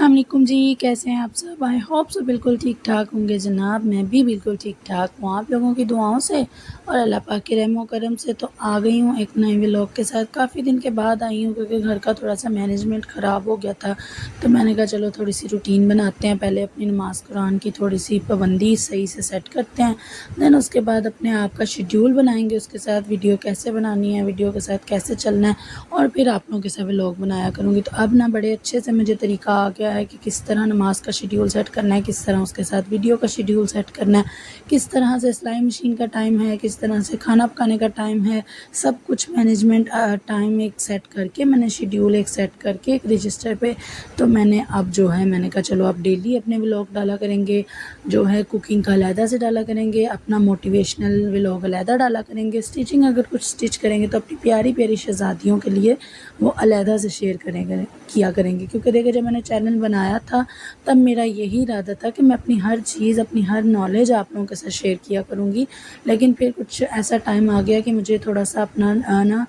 अस्सलाम वालेकुम जी, कैसे हैं आप सब? आई होप सो बिल्कुल ठीक ठाक होंगे जनाब। मैं भी बिल्कुल ठीक ठाक हूँ आप लोगों की दुआओं से और अल्लाह पाक के रहमो करम से। तो आ गई हूँ एक नए व्लॉग के साथ। काफ़ी दिन के बाद आई हूँ क्योंकि घर का थोड़ा सा मैनेजमेंट ख़राब हो गया था, तो मैंने कहा चलो थोड़ी सी रूटीन बनाते हैं। पहले अपनी नमाज़ कुरान की थोड़ी सी पाबंदी सही से सेट करते हैं, दैन उसके बाद अपने आप का शेड्यूल बनाएंगे। उसके साथ वीडियो कैसे बनानी है, वीडियो के साथ कैसे चलना है, और फिर आप लोगों के साथ व्लॉग बनाया करूँगी। तो अब ना बड़े अच्छे से मुझे तरीका आ गया है कि किस तरह नमाज का शेड्यूल सेट करना है, किस तरह उसके साथ वीडियो का शेड्यूल सेट करना है, किस तरह से सिलाई मशीन का टाइम है, किस तरह से खाना पकाने का टाइम है। सब कुछ मैनेजमेंट टाइम एक सेट करके, मैंने शेड्यूल एक सेट करके एक रजिस्टर पे, तो मैंने अब जो है मैंने कहा चलो अब डेली अपने व्लॉग डाला करेंगे। जो है कुकिंग का अलहदा से डाला करेंगे, अपना मोटिवेशनल व्लॉग अलहदा डाला करेंगे, स्टिचिंग अगर कुछ स्टिच करेंगे तो अपनी प्यारी प्यारी शहज़ादियों के लिए वो अलहदा से शेयर करेंगे किया करेंगे। क्योंकि देखिए जब मैंने चैनल बनाया था तब मेरा यही इरादा था कि मैं अपनी हर चीज़, अपनी हर नॉलेज आप लोगों के साथ शेयर किया करूँगी। लेकिन फिर कुछ ऐसा टाइम आ गया कि मुझे थोड़ा सा अपना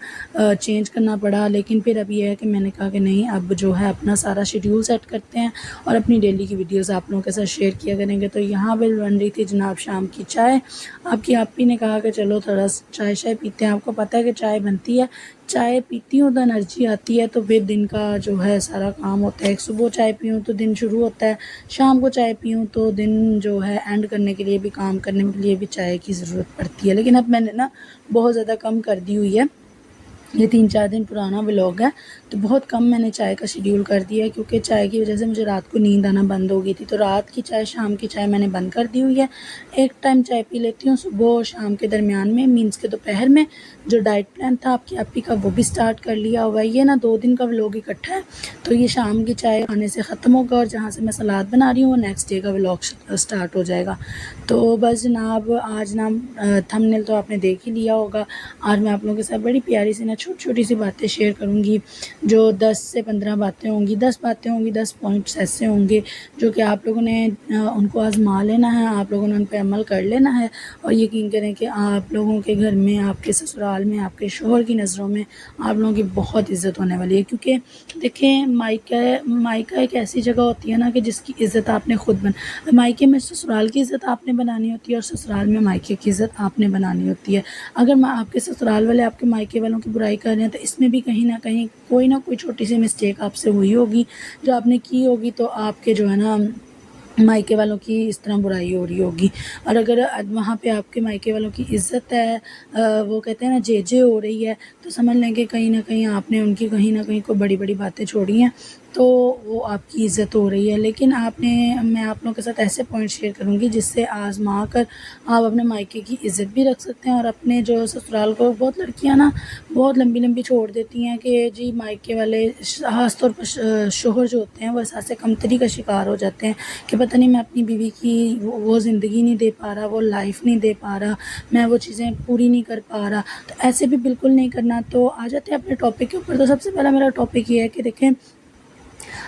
चेंज करना पड़ा। लेकिन फिर अब ये है कि मैंने कहा कि नहीं, अब जो है अपना सारा शेड्यूल सेट करते हैं और अपनी डेली की वीडियोज़ आप लोगों के साथ शेयर किया करेंगे। तो यहाँ पर बन रही थी जनाब शाम की चाय। आपकी आपी ने कहा कि चलो थोड़ा चाय शाय पीते हैं। आपको पता है कि चाय बनती है, चाय पीती हूँ तो एनर्जी आती है, तो फिर दिन का जो है सारा काम होता है। सुबह चाय पीऊँ तो दिन शुरू होता है, शाम को चाय पीऊँ तो दिन जो है एंड करने के लिए भी, काम करने के लिए भी चाय की ज़रूरत पड़ती है। लेकिन अब मैंने ना बहुत ज़्यादा कम कर दी हुई है। ये 3-4 दिन पुराना व्लॉग है, तो बहुत कम मैंने चाय का शेड्यूल कर दिया है, क्योंकि चाय की वजह से मुझे रात को नींद आना बंद हो गई थी। तो रात की चाय, शाम की चाय मैंने बंद कर दी हुई है। एक टाइम चाय पी लेती हूँ सुबह और शाम के दरमियान में, मीन्स के दोपहर में। जो डाइट प्लान था आपकी आपी का वो भी स्टार्ट कर लिया हुआ है। ये ना 2 दिन का व्लॉग इकट्ठा है, तो ये शाम की चाय खाने से ख़त्म होगा और जहाँ से मैं सलाद बना रही हूँ वो नेक्स्ट डे का व्लॉग स्टार्ट हो जाएगा। तो बस जनाब आज ना थंबनेल तो आपने देख ही लिया होगा। आज मैं आप लोगों के साथ बड़ी प्यारी सी ना छोटी छोटी सी बातें शेयर करूँगी, जो 10 से 15 बातें होंगी, 10 बातें होंगी, 10 पॉइंट्स ऐसे होंगे जो कि आप लोगों ने उनको आज़मा लेना है, आप लोगों ने उन पर अमल कर लेना है। और यकीन करें कि आप लोगों के घर में, आपके ससुराल में, आपके शोहर की नज़रों में आप लोगों की बहुत इज़्ज़त होने वाली है। क्योंकि देखें, मायका एक ऐसी जगह होती है ना कि जिसकी इज़्ज़त आपने खुद मायके में ससुराल की इज़्ज़त आपने बनानी होती है और ससुराल में मायके की इज़्ज़त आपने बनानी होती है। अगर आपके ससुराल वाले आपके मायके वालों की बुराई कर रहे हैं, तो इसमें भी कहीं ना कहीं कोई ना कोई छोटी सी मिस्टेक आपसे हुई होगी जो आपने की होगी, तो आपके जो है ना मायके वालों की इस तरह बुराई हो रही होगी। और अगर वहाँ पे आपके मायके वालों की इज़्ज़त है, वो कहते हैं ना जे हो रही है, तो समझ लें कि कहीं ना कहीं आपने उनकी कहीं ना कहीं कोई बड़ी बड़ी बातें छोड़ी हैं, तो वो आपकी इज़्ज़त हो रही है। लेकिन मैं आप लोगों के साथ ऐसे पॉइंट शेयर करूँगी जिससे आज़मा कर आप अपने मायके की इज़्ज़त भी रख सकते हैं और अपने जो ससुराल को। बहुत लड़कियां ना बहुत लंबी लंबी छोड़ देती हैं कि जी मायके वाले, ख़ास तौर पर शोहर जो होते हैं वो एहसास कमतरी का शिकार हो जाते हैं कि पता नहीं मैं अपनी बीवी की वो ज़िंदगी नहीं दे पा रहा, वो लाइफ नहीं दे पा रहा, मैं वो चीज़ें पूरी नहीं कर पा रहा। तो ऐसे भी बिल्कुल नहीं करना। तो आ जाते हैं अपने टॉपिक के ऊपर। तो सबसे पहला मेरा टॉपिक ये है कि देखें,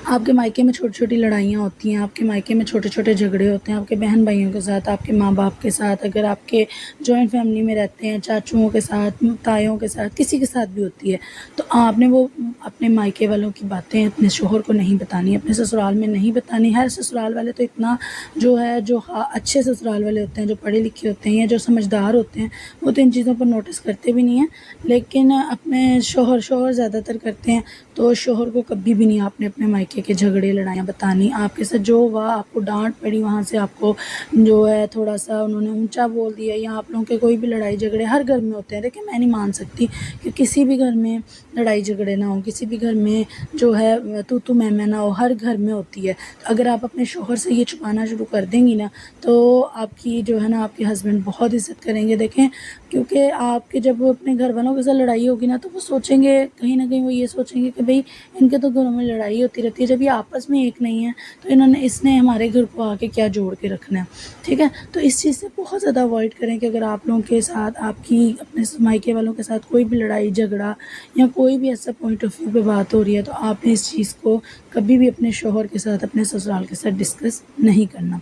आपके मायके में छोटी छोटी लड़ाइयाँ होती हैं, आपके मायके में छोटे छोटे झगड़े होते हैं, आपके बहन भाइयों के साथ, आपके माँ बाप के साथ, अगर आपके जॉइंट फैमिली में रहते हैं, चाचुओं के साथ, तायों के साथ, किसी के साथ भी होती है। तो आपने वो अपने मायके वालों की बातें अपने शोहर को नहीं बतानी, अपने ससुराल में नहीं बतानी। हर ससुराल वाले तो इतना जो है, जो अच्छे ससुराल वाले होते हैं, जो पढ़े लिखे होते हैं या जो समझदार होते हैं, वो तो इन चीज़ों पर नोटिस करते भी नहीं हैं। लेकिन अपने शोहर ज़्यादातर करते हैं। तो शोहर को कभी भी नहीं आपने अपने मायके के झगड़े लड़ाइयाँ बतानी। आपके साथ जो हुआ, आपको डांट पड़ी, वहाँ से आपको जो है थोड़ा सा उन्होंने ऊंचा बोल दिया, या आप लोगों के कोई भी लड़ाई झगड़े हर घर में होते हैं। देखिए मैं नहीं मान सकती कि किसी भी घर में लड़ाई झगड़े ना हो, किसी भी घर में जो है तू मैं ना हो, हर घर में होती है। तो अगर आप अपने शोहर से ये छुपाना शुरू कर देंगी ना, तो आपकी जो है ना आपके हस्बैंड बहुत इज़्ज़त करेंगे। देखें, क्योंकि आपके जब अपने घर वालों के साथ लड़ाई होगी ना, तो वो सोचेंगे, कहीं ना कहीं वो ये सोचेंगे कि भाई इनके तो घरों में लड़ाई होती रहती है, जब ये आपस में एक नहीं है तो इसने हमारे घर को आके क्या जोड़ के रखना है। ठीक है, तो इस चीज़ से बहुत ज़्यादा अवॉइड करें कि अगर आप लोगों के साथ, आपकी अपने मायके वालों के साथ कोई भी लड़ाई झगड़ा या कोई भी ऐसा पॉइंट ऑफ व्यू पे बात हो रही है, तो आपने इस चीज़ को कभी भी अपने शोहर के साथ, अपने ससुराल के साथ डिस्कस नहीं करना।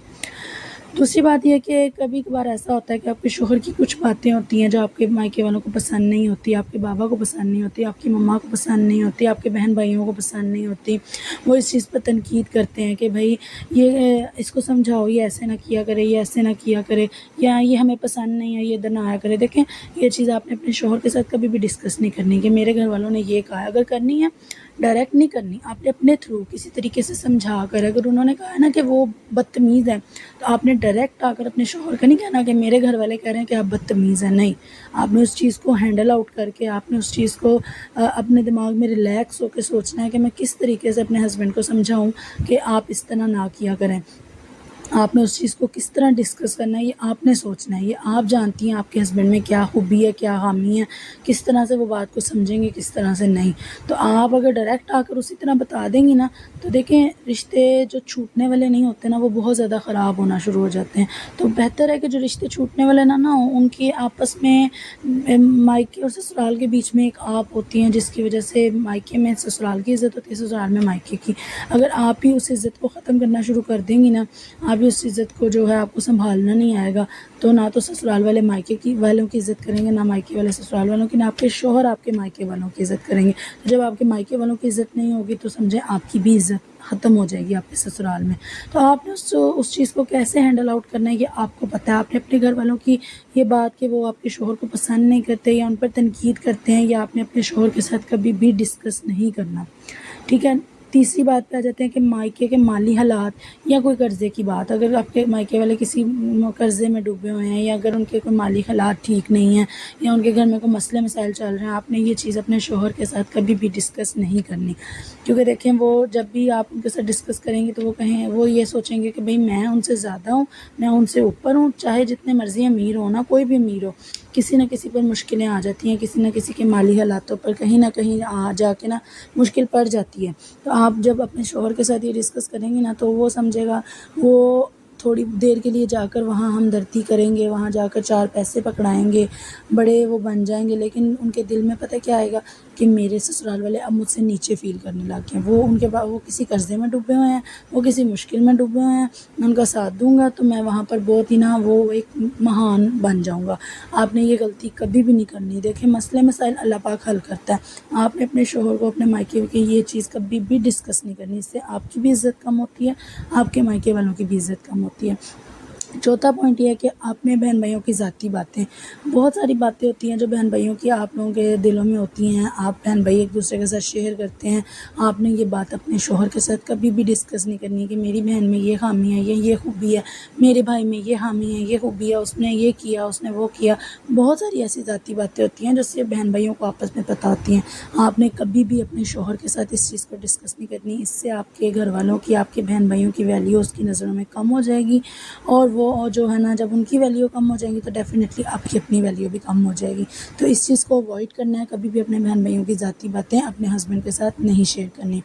दूसरी बात ये है कि कभी कभार ऐसा होता है कि आपके शोहर की कुछ बातें होती हैं जो आपके मायके वालों को पसंद नहीं होती, आपके बाबा को पसंद नहीं होती, आपकी मम्मा को पसंद नहीं होती, आपके बहन भाइयों को पसंद नहीं होती। वो इस चीज़ पर तनकीद करते हैं कि भाई ये इसको समझाओ, ये ऐसे ना किया करे, ये ऐसे ना किया करे, या ये हमें पसंद नहीं है, ये इधर ना आया करे। देखें, ये चीज़ आपने अपने शोहर के साथ कभी भी डिस्कस नहीं करनी कि मेरे घर वालों ने ये कहा है। अगर करनी है डायरेक्ट नहीं करनी, आपने अपने थ्रू किसी तरीके से समझा कर, अगर उन्होंने कहा है ना कि वो बदतमीज़ है, तो आपने डायरेक्ट आकर अपने शौहर का नहीं कहना कि मेरे घर वाले कह रहे हैं कि आप बदतमीज़ हैं। नहीं, आपने उस चीज़ को हैंडल आउट करके, आपने उस चीज़ को अपने दिमाग में रिलैक्स होकर सोचना है कि मैं किस तरीके से अपने हस्बैंड को समझाऊं कि आप इस तरह ना किया करें। आपने उस चीज़ को किस तरह डिस्कस करना है, ये आपने सोचना है। ये आप जानती हैं आपके हस्बैंड में क्या खूबी है, क्या खामी है, किस तरह से वो बात को समझेंगे, किस तरह से नहीं। तो आप अगर डायरेक्ट आकर उसी तरह बता देंगी ना, तो देखें, रिश्ते जो छूटने वाले नहीं होते ना, वो बहुत ज़्यादा ख़राब होना शुरू हो जाते हैं। तो बेहतर है कि जो रिश्ते छूटने वाले ना हो, उनकी आपस में मायके और ससुराल के बीच में एक आप होती हैं, जिसकी वजह से मायके में ससुराल की इज़्ज़त होती है, ससुराल में मायके की। अगर आप ही उस इज़्ज़त को ख़त्म करना शुरू कर देंगी ना, आप भी उस इज़्ज़त को जो है आपको संभालना नहीं आएगा, तो ना तो ससुराल वाले मायके की वालों की इज़्ज़त करेंगे, ना मायके वाले ससुराल वालों की, ना आपके शौहर आपके मायके वालों की इज़्ज़त करेंगे। तो जब आपके मायके वालों की इज़्ज़त नहीं होगी, तो समझें आपकी भी इज़्ज़त ख़त्म हो जाएगी आपके ससुराल में। तो आपने उस चीज़ को कैसे हैंडल आउट करना है, ये आपको पता है। आपने अपने घर वालों की ये बात कि वो आपके शौहर को पसंद नहीं करते या उन पर तनकीद करते हैं, या आपने अपने शौहर के साथ कभी भी डिस्कस नहीं करना, ठीक है। तीसरी बात पे आ जाते हैं कि मायके के माली हालात या कोई कर्ज़े की बात। अगर आपके मायके वाले किसी कर्ज़े में डूबे हुए हैं, या अगर उनके कोई माली हालात ठीक नहीं हैं, या उनके घर में कोई मसले मसाइल चल रहे हैं, आपने ये चीज़ अपने शौहर के साथ कभी भी डिस्कस नहीं करनी। क्योंकि देखें, वो जब भी आप उनके साथ डिस्कस करेंगे, तो वो ये सोचेंगे कि भाई मैं उनसे ज़्यादा हूँ, मैं उनसे ऊपर हूँ। चाहे जितने मर्ज़ी अमीर हो ना, कोई भी अमीर हो, किसी न किसी पर मुश्किलें आ जाती हैं, किसी न किसी के माली हालातों पर कहीं ना कहीं आ जाके ना मुश्किल पड़ जाती है। तो आप जब अपने शौहर के साथ ये डिस्कस करेंगी ना, तो वो समझेगा, वो थोड़ी देर के लिए जाकर वहाँ हमदर्दी करेंगे, वहाँ जाकर चार पैसे पकड़ाएंगे, बड़े वो बन जाएंगे, लेकिन उनके दिल में पता क्या आएगा कि मेरे ससुराल वाले अब मुझसे नीचे फ़ील करने लग गए हैं। वो किसी कर्ज़े में डूबे हुए हैं, वो किसी मुश्किल में डूबे हुए हैं, मैं उनका साथ दूंगा तो मैं वहाँ पर बहुत ही ना वो एक महान बन जाऊँगा। आपने ये गलती कभी भी नहीं करनी। देखें, मसले मसाइल अल्लाह पाक हल करता है। आपने अपने शौहर को, अपने मायके की ये चीज़ कभी भी डिस्कस नहीं करनी। इससे आपकी भी इज़्ज़त कम होती है, आपके मायके वालों की भी इज़्ज़त कम होती है। चौथा पॉइंट ये है कि अपने बहन भाइयों की ज़ाती बातें, बहुत सारी बातें होती हैं जो बहन भाइयों की आप लोगों के दिलों में होती हैं, आप बहन भाई एक दूसरे के साथ शेयर करते हैं। आपने ये बात अपने शौहर के साथ कभी भी डिस्कस नहीं करनी कि मेरी बहन में ये खामी है, ये खूबी है, मेरे भाई में ये खामी है, ये खूबी है, उसने ये किया, उसने वो किया। बहुत सारी ऐसी ज़ाती बातें होती हैं जो सिर्फ बहन भाइयों को आपस में पता होती हैं। आपने कभी भी अपने शौहर के साथ इस चीज़ पर डिस्कस नहीं करनी। इससे आपके घर वालों की, आपके बहन भाइयों की वैल्यू उसकी नज़रों में कम हो जाएगी, और वो जो है ना, जब उनकी वैल्यू कम हो जाएगी, तो डेफ़िनेटली आपकी अपनी वैल्यू भी कम हो जाएगी। तो इस चीज़ को अवॉइड करना है, कभी भी अपने बहन भाइयों की ज़ाती बातें अपने हस्बैंड के साथ नहीं शेयर करनी।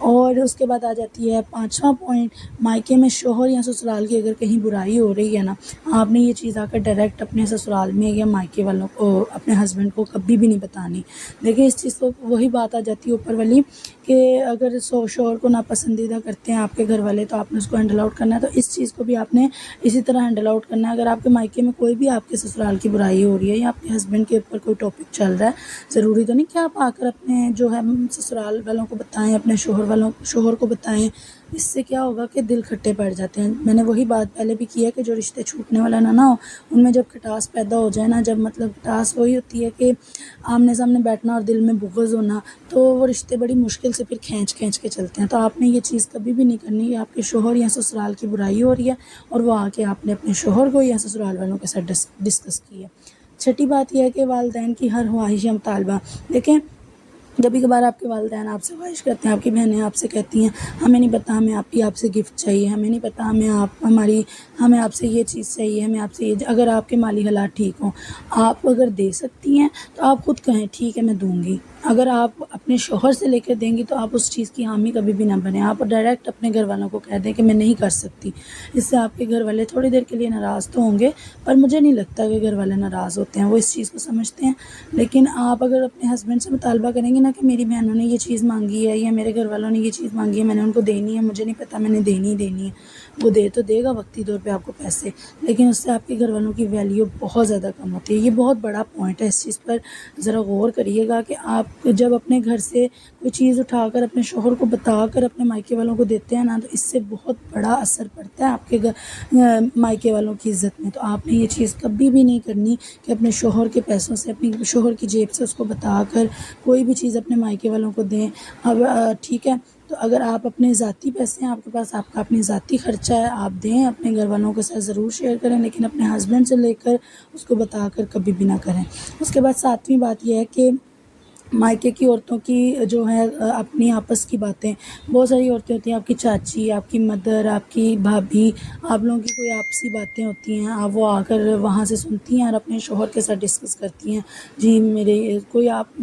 और उसके बाद आ जाती है पाँचवा पॉइंट, मायके में शौहर या ससुराल की अगर कहीं बुराई हो रही है ना, आपने ये चीज़ आकर डायरेक्ट अपने ससुराल में या मायके वालों को, अपने हस्बैंड को कभी भी नहीं बतानी। देखिए, इस चीज़ को वही बात आ जाती है ऊपर वाली कि अगर शौहर को नापसंदीदा करते हैं आपके घर वाले, तो आपने उसको हैंडल आउट करना है। तो इस चीज़ को भी आपने इसी तरह हैंडल आउट करना है। अगर आपके मायके में कोई भी आपके ससुराल की बुराई हो रही है, या आपके हस्बैंड के ऊपर कोई टॉपिक चल रहा है, ज़रूरी तो नहीं कि आप आकर अपने जो है ससुराल वालों को बताएं, अपने शौहर को बताएं। इससे क्या होगा कि दिल खट्टे पड़ जाते हैं। मैंने वही बात पहले भी की है कि जो रिश्ते छूटने वाला ना हो, उनमें जब खटास पैदा हो जाए ना, जब मतलब खटास वही होती है कि आमने सामने बैठना और दिल में बुग़्ज़ होना, तो वो रिश्ते बड़ी मुश्किल से फिर खींच के चलते हैं। तो आपने ये चीज़ कभी भी नहीं करनी कि आपके शौहर या ससुराल की बुराई हो रही है और वो आके आपने अपने शौहर को या ससुराल वालों के साथ डिस्कस की है। छठी बात यह है कि वालिदैन की हर ख्वाहिश या मुतालबा, देखें, कभी कभार आपके वालिदैन आपसे ख्वाहिश करते हैं, आपकी बहनें आपसे कहती हैं हमें नहीं पता, हमें आपसे गिफ्ट चाहिए, हमें नहीं पता, हमें आपसे ये चीज़ चाहिए, हमें आपसे ये। अगर आपके माली हालात ठीक हों, आप अगर दे सकती हैं, तो आप खुद कहें ठीक है मैं दूंगी। اگر آپ اپنے شوہر سے لے کر دیں گی تو آپ اس چیز کی حامی کبھی بھی نہ بنیں. آپ ڈائریکٹ اپنے گھر والوں کو کہہ دیں کہ میں نہیں کر سکتی. اس سے آپ کے گھر والے تھوڑی دیر کے لیے ناراض تو ہوں گے، پر مجھے نہیں لگتا کہ گھر والے ناراض ہوتے ہیں، وہ اس چیز کو سمجھتے ہیں. لیکن آپ اگر اپنے ہسبینڈ سے مطالبہ کریں گے نا کہ میری بہنوں نے یہ چیز مانگی ہے یا میرے گھر والوں نے یہ چیز مانگی ہے، میں نے ان کو دینی ہے، مجھے نہیں پتہ میں نے دینی ہی دینی ہے. وہ دے تو دے گا وقتی طور پہ آپ کو پیسے، لیکن اس سے آپ کے گھر والوں کی ویلیو بہت زیادہ کم ہوتی ہے. یہ بہت بڑا پوائنٹ ہے، اس چیز پر ذرا غور کریے گا کہ آپ جب اپنے گھر سے کوئی چیز اٹھا کر اپنے شوہر کو بتا کر اپنے مائکے والوں کو دیتے ہیں نا، تو اس سے بہت بڑا اثر پڑتا ہے آپ کے مائکے والوں کی عزت میں. تو آپ نے یہ چیز کبھی بھی نہیں کرنی کہ اپنے شوہر کے پیسوں سے، اپنی شوہر کی جیب سے اس کو بتا کر کوئی بھی چیز اپنے مائکے والوں کو دیں. اب ٹھیک ہے، تو اگر آپ اپنے ذاتی پیسے ہیں آپ کے پاس، آپ کا اپنی ذاتی خرچہ ہے، آپ دیں، اپنے گھر والوں کے ساتھ ضرور شیئر کریں، لیکن اپنے ہسبینڈ سے لے کر اس کو بتا کر کبھی بھی نہ کریں. اس کے بعد ساتویں بات یہ ہے کہ مائکے کی عورتوں کی جو ہے اپنی آپس کی باتیں، بہت ساری عورتیں ہوتی ہیں، آپ کی چاچی، آپ کی مدر، آپ کی بھابھی، آپ لوگوں کی کوئی آپسی باتیں ہوتی ہیں، آپ وہ آ کر وہاں سے سنتی ہیں اور اپنے شوہر کے ساتھ ڈسکس کرتی ہیں. جی میرے کوئی آپ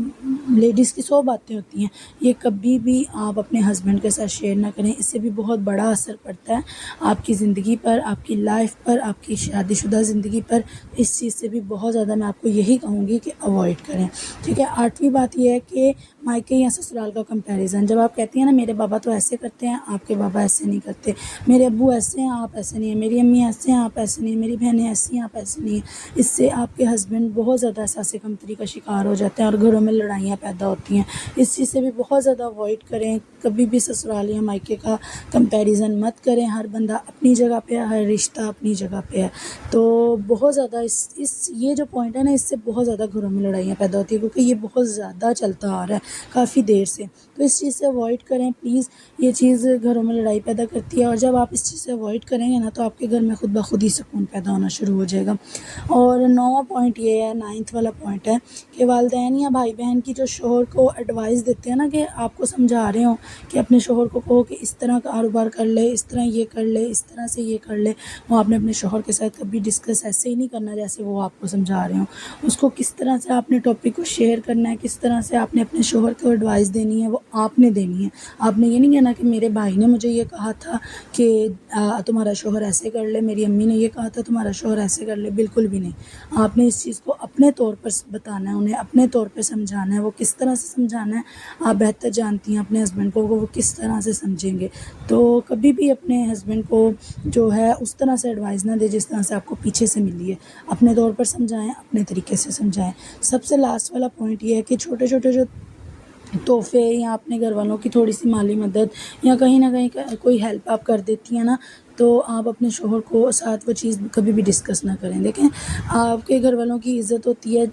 لیڈیز کی 100 باتیں ہوتی ہیں، یہ کبھی بھی آپ اپنے ہسبینڈ کے ساتھ شیئر نہ کریں. اس سے بھی بہت بڑا اثر پڑتا ہے آپ کی زندگی پر، آپ کی لائف پر، آپ کی شادی شدہ زندگی پر. اس چیز سے بھی بہت زیادہ میں آپ کو یہی کہوں گی کہ اوائڈ کریں. ٹھیک ہے. 8ویں بات یہ ہے کہ مائکے یا سسرال کا کمپیریزن. جب آپ کہتی ہیں نا میرے بابا تو ایسے کرتے ہیں، آپ کے بابا ایسے نہیں کرتے، میرے ابو ایسے ہیں آپ ایسے نہیں ہیں، میری امی ایسے ہیں آپ ایسے نہیں ہیں، میری بہنیں ایسی ہیں آپ ایسے نہیں ہیں. اس سے آپ کے ہسبینڈ بہت زیادہ احساس کمتری کا شکار ہو جاتے ہیں اور گھروں میں لڑائیاں پیدا ہوتی ہیں. اس چیز سے بھی بہت زیادہ اوائڈ کریں. کبھی بھی سسرال یا مائکے کا کمپیریزن مت کریں. ہر بندہ اپنی جگہ پہ ہے، ہر رشتہ اپنی جگہ پہ ہے. تو بہت زیادہ یہ جو پوائنٹ ہے نا، اس سے بہت زیادہ گھروں میں لڑائیاں پیدا ہوتی ہیں، کیونکہ یہ بہت زیادہ چلتا آ رہا ہے کافی دیر سے. تو اس چیز سے اوائڈ کریں پلیز. یہ چیز گھروں میں لڑائی پیدا کرتی ہے، اور جب آپ اس چیز سے اوائڈ کریں گے نا تو آپ کے گھر میں خود بخود ہی سکون پیدا ہونا شروع ہو جائے گا. اور 9واں پوائنٹ یہ ہے، 9th والا پوائنٹ ہے کہ والدین یا بھائی بہن کی جو شوہر کو ایڈوائس دیتے ہیں نا، کہ آپ کو سمجھا رہے ہوں کہ اپنے شوہر کو کہو کہ اس طرح کاروبار کر لے، اس طرح یہ کر لے، اس طرح سے یہ کر لے. وہ آپ نے اپنے شوہر کے ساتھ کبھی ڈسکس ایسے ہی نہیں کرنا جیسے وہ آپ کو سمجھا رہے ہوں. اس کو کس طرح سے آپ نے ٹاپک کو شیئر کرنا ہے، کس طرح سے آپ نے اپنے شوہر کو ایڈوائس دینی ہے، وہ آپ نے دینی ہے. آپ نے یہ نہیں کہنا کہ میرے بھائی نے مجھے یہ کہا تھا کہ تمہارا شوہر ایسے کر لے، میری امی نے یہ کہا تھا تمہارا شوہر ایسے کر لے. بالکل بھی نہیں. آپ نے اس چیز کو اپنے طور پر بتانا ہے، انہیں اپنے طور پہ سمجھانا ہے. وہ کس طرح سے سمجھانا ہے آپ بہتر جانتی ہیں اپنے ہسبینڈ کو، وہ کس طرح سے سمجھیں گے. تو کبھی بھی اپنے ہسبینڈ کو جو ہے اس طرح سے ایڈوائز نہ دے جس طرح سے آپ کو پیچھے سے ملی ہے. اپنے طور پر سمجھائیں، اپنے طریقے سے سمجھائیں. سب سے لاسٹ والا پوائنٹ یہ ہے کہ چھوٹے چھوٹے جو تحفے یا اپنے گھر والوں کی تھوڑی سی مالی مدد یا کہیں نہ کہیں کوئی ہیلپ آپ کر دیتی ہیں نا، تو آپ اپنے شوہر کو ساتھ وہ چیز کبھی بھی ڈسکس نہ کریں. دیکھیں، آپ کے گھر والوں کی عزت ہوتی ہے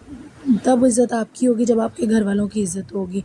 تب عزت آپ کی ہوگی جب آپ کے گھر والوں کی عزت ہوگی.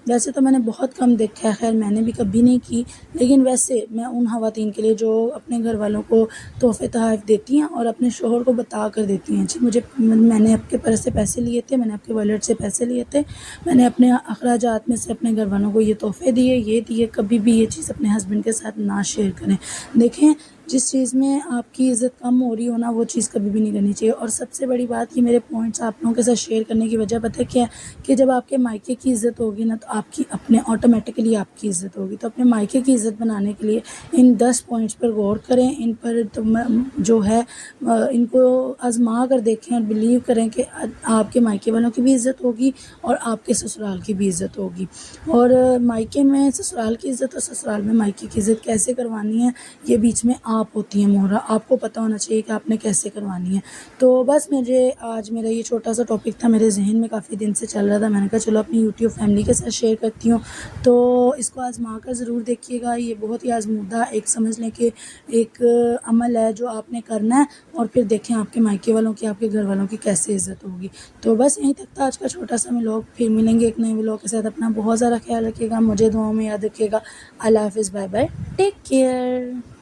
ویسے تو میں نے بہت کم دیکھا ہے، خیر میں نے بھی کبھی نہیں کی، لیکن ویسے میں ان خواتین کے لیے جو اپنے گھر والوں کو تحفے تحائف دیتی ہیں اور اپنے شوہر کو بتا کر دیتی ہیں، جی میں نے آپ کے پرس سے پیسے لیے تھے، میں نے آپ کے والیٹ سے پیسے لیے تھے، میں نے اپنے اخراجات میں سے اپنے گھر والوں کو یہ تحفے دیے، یہ دیے. کبھی بھی یہ چیز اپنے ہسبینڈ کے ساتھ نہ شیئر کریں. دیکھیں، جس چیز میں آپ کی عزت کم ہو رہی ہو نا، وہ چیز کبھی بھی نہیں کرنی چاہیے. اور سب سے بڑی بات، یہ میرے پوائنٹس آپ لوگوں کے ساتھ شیئر کرنے کی وجہ پتہ کیا ہے، کہ جب آپ کے مائکے کی عزت ہوگی نا، تو آپ کی اپنے آٹومیٹکلی آپ کی عزت ہوگی. تو اپنے مائکے کی عزت بنانے کے لیے ان 10 پوائنٹس پر غور کریں. ان پر جو ہے ان کو آزما کر دیکھیں اور بلیو کریں کہ آپ کے مائکے والوں کی بھی عزت ہوگی اور آپ کے سسرال کی بھی عزت ہوگی. اور مائکے میں سسرال کی عزت اور سسرال میں مائکے کی عزت کیسے کروانی ہے، یہ بیچ میں آپ ہوتی ہیں مہرہ. آپ کو پتہ ہونا چاہیے کہ آپ نے کیسے کروانی ہے. تو بس آج میرا یہ چھوٹا سا ٹاپک تھا، میرے ذہن میں کافی دن سے چل رہا تھا. میں نے کہا چلو اپنی یوٹیوب فیملی کے ساتھ شیئر کرتی ہوں. تو اس کو آزما کر ضرور دیکھیے گا. یہ بہت ہی آزمودہ ایک سمجھ لیں کہ ایک عمل ہے جو آپ نے کرنا ہے، اور پھر دیکھیں آپ کے مائکے والوں کی، آپ کے گھر والوں کی کیسے عزت ہوگی. تو بس یہیں تک تھا آج کا چھوٹا سا ولاگ. پھر ملیں گے ایک نئے ولاگ کے ساتھ. اپنا بہت زیادہ خیال رکھیے گا، مجھے دعاؤں میں یاد رکھیے گا. اللہ حافظ، بائے بائے، ٹیک کیئر.